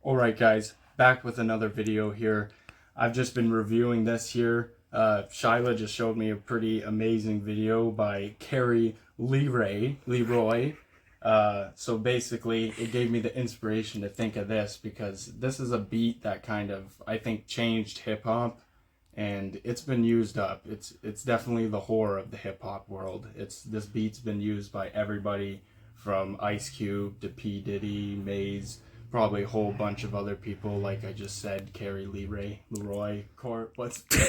Alright guys, back with another video here. I've just been reviewing this here. Shyla just showed me a pretty amazing video by Carrie Leroy. So basically it gave me the inspiration to think of this because this is a beat that kind of, I think, changed hip-hop, and it's been used up. It's definitely the whore of the hip-hop world. This beat's been used by everybody from Ice Cube to P. Diddy, Maze, probably a whole bunch of other people, like I just said, Carrie Leroy, what's the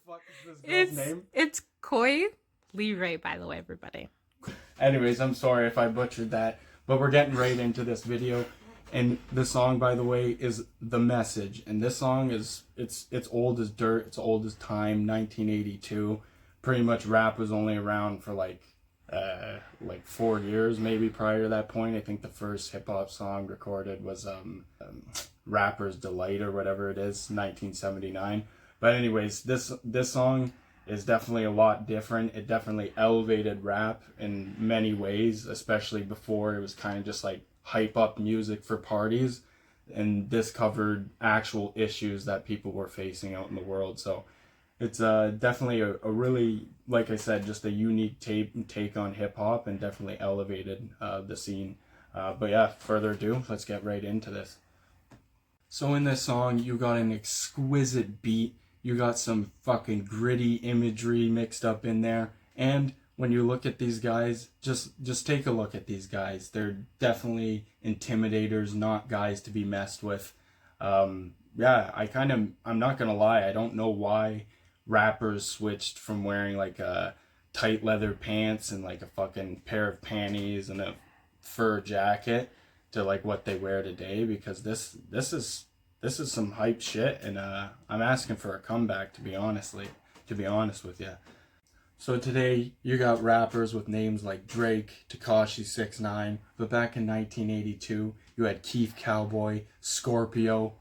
fuck is this girl's name? It's Coy Leroy, by the way, everybody. Anyways, I'm sorry if I butchered that, but we're getting right into this video. And the song, by the way, is The Message. And this song is, it's old as dirt, it's old as time, 1982. Pretty much rap was only around for like 4 years maybe prior to that point. I think the first hip-hop song recorded was Rapper's Delight or whatever it is, 1979. But anyways, this song is definitely a lot different. It definitely elevated rap in many ways, especially before it was kind of just like hype up music for parties, and this covered actual issues that people were facing out in the world. So it's definitely a really, like I said, just a unique take on hip-hop, and definitely elevated the scene. But yeah, further ado, let's get right into this. So in this song, you got an exquisite beat, you got some fucking gritty imagery mixed up in there, and when you look at these guys, just take a look at these guys. They're definitely intimidators, not guys to be messed with. Yeah, I'm not gonna lie, I don't know why rappers switched from wearing like tight leather pants and like a fucking pair of panties and a fur jacket to like what they wear today, because this is some hype shit, and I'm asking for a comeback, to be honest with you. So today you got rappers with names like Drake, Tekashi 6ix9ine, but back in 1982 you had Keith Cowboy, Scorpio,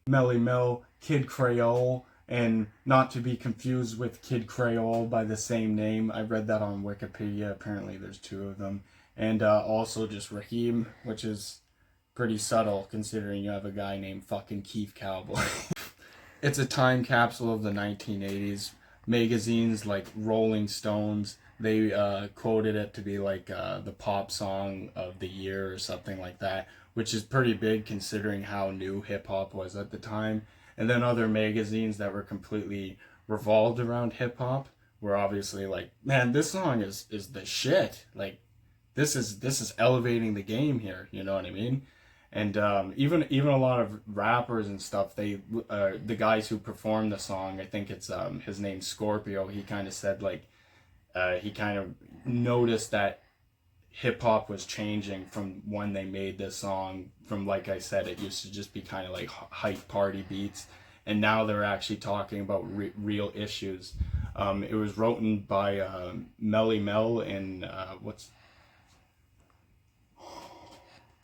MELLE, Kid Creole, and not to be confused with Kid Creole by the same name. I read that on Wikipedia. Apparently there's two of them. And also just Raheem, which is pretty subtle considering you have a guy named fucking Keith Cowboy. It's a time capsule of the 1980s. Magazines like Rolling Stones, they quoted it to be like the pop song of the year or something like that, which is pretty big considering how new hip-hop was at the time. And then other magazines that were completely revolved around hip-hop were obviously like, man, this song is the shit. Like, this is elevating the game here, you know what I mean? And even a lot of rappers and stuff, they the guys who performed the song, I think it's his name's Scorpio, he kind of said like he kind of noticed that hip hop was changing from when they made this song. From, like I said, it used to just be kind of like hype party beats, and now they're actually talking about real issues. It was written by MELLE and It was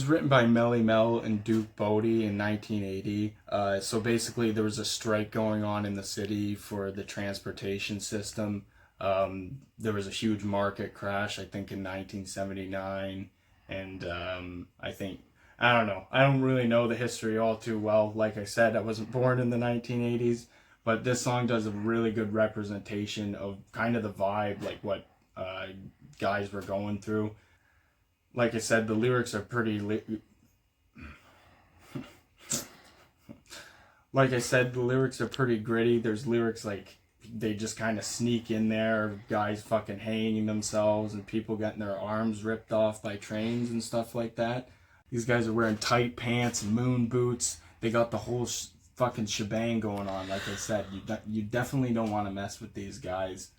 written by MELLE and Duke BOOTEE in 1980. So basically there was a strike going on in the city for the transportation system. There was a huge market crash, I think, in 1979. And I don't know. I don't really know the history all too well. Like I said, I wasn't born in the 1980s. But this song does a really good representation of kind of the vibe, like what guys were going through. Like I said, the lyrics are pretty gritty. There's lyrics like they just kind of sneak in there, guys fucking hanging themselves and people getting their arms ripped off by trains and stuff like that. These guys are wearing tight pants and moon boots. They got the whole fucking shebang going on. Like I said, you definitely don't want to mess with these guys.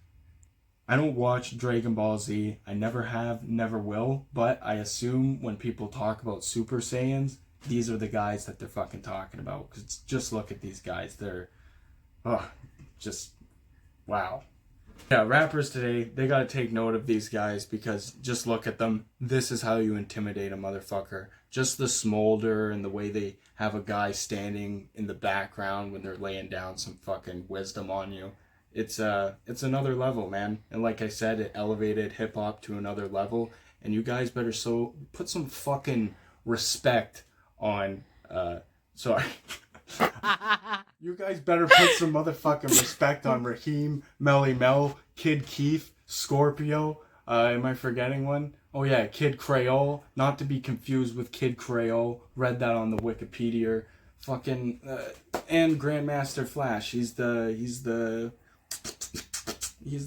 I don't watch Dragon Ball Z. I never have, never will. But I assume when people talk about Super Saiyans, these are the guys that they're fucking talking about. Because just look at these guys. They're, just, wow. Yeah, rappers today, they gotta take note of these guys, because just look at them. This is how you intimidate a motherfucker. Just the smolder and the way they have a guy standing in the background when they're laying down some fucking wisdom on you. It's another level, man. And like I said, it elevated hip hop to another level. And you guys better put some fucking respect on, sorry. You guys better put some motherfucking respect on Raheem, MELLE, Kid Keith, Scorpio. Am I forgetting one? Oh yeah, Kid Creole. Not to be confused with Kid Creole. Read that on the Wikipedia. Fucking and Grandmaster Flash. He's the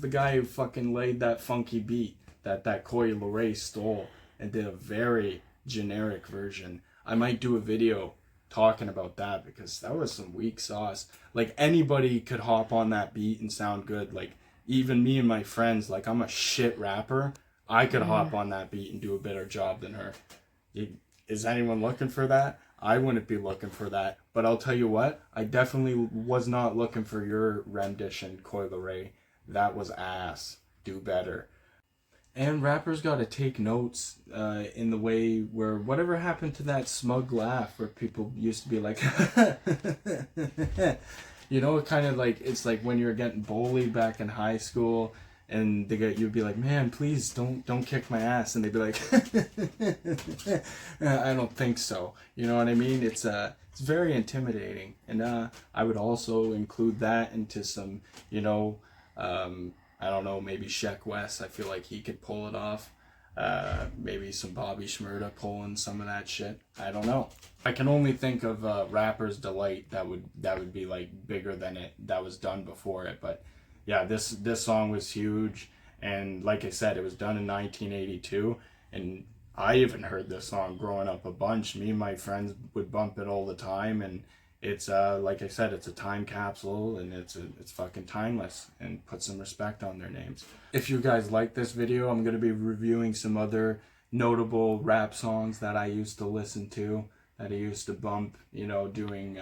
guy who fucking laid that funky beat that Coi Leray stole and did a very generic version. I might do a video talking about that because that was some weak sauce. Like anybody could hop on that beat and sound good. Like even me and my friends, like I'm a shit rapper. I could hop on that beat and do a better job than her. Is anyone looking for that? I wouldn't be looking for that. But I'll tell you what, I definitely was not looking for your rendition, Coi Leray. That was ass. Do better. And rappers got to take notes in the way where whatever happened to that smug laugh where people used to be like, you know, kind of like, it's like when you're getting bullied back in high school and you'd be like, man, please don't kick my ass. And they'd be like, I don't think so. You know what I mean? It's very intimidating. And I would also include that into some, you know, I don't know, maybe Sheck West. I feel like he could pull it off. Maybe some Bobby Shmurda pulling some of that shit. I don't know. I can only think of Rapper's Delight that would be like bigger than it that was done before it. But yeah, this song was huge, and like I said, it was done in 1982, and I even heard this song growing up a bunch. Me and my friends would bump it all the time, and it's like I said, it's a time capsule, and it's fucking timeless, and put some respect on their names. If you guys like this video, I'm gonna be reviewing some other notable rap songs that I used to listen to, that I used to bump, you know, doing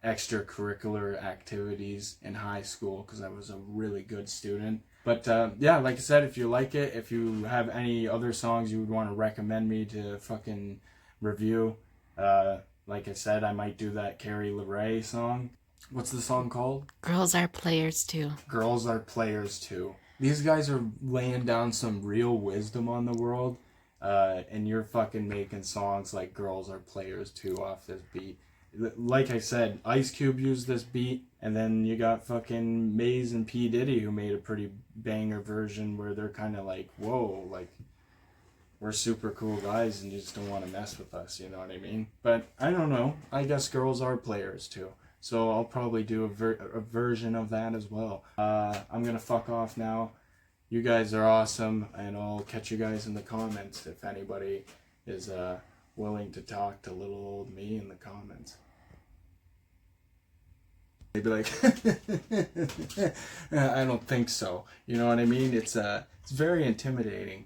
extracurricular activities in high school because I was a really good student. But yeah, like I said, if you like it, if you have any other songs you would want to recommend me to fucking review, like I said, I might do that Carrie LeRae song. What's the song called? Girls are players too. Girls are players too. These guys are laying down some real wisdom on the world, and you're fucking making songs like Girls Are Players too off this beat. Like I said, Ice Cube used this beat, and then you got fucking Maze and P. Diddy who made a pretty banger version where they're kind of like, whoa, like, we're super cool guys and you just don't want to mess with us, you know what I mean? But I don't know. I guess girls are players too. So I'll probably do a version of that as well. I'm going to fuck off now. You guys are awesome, and I'll catch you guys in the comments if anybody is willing to talk to little old me in the comments. They'd be like, I don't think so. You know what I mean? It's very intimidating.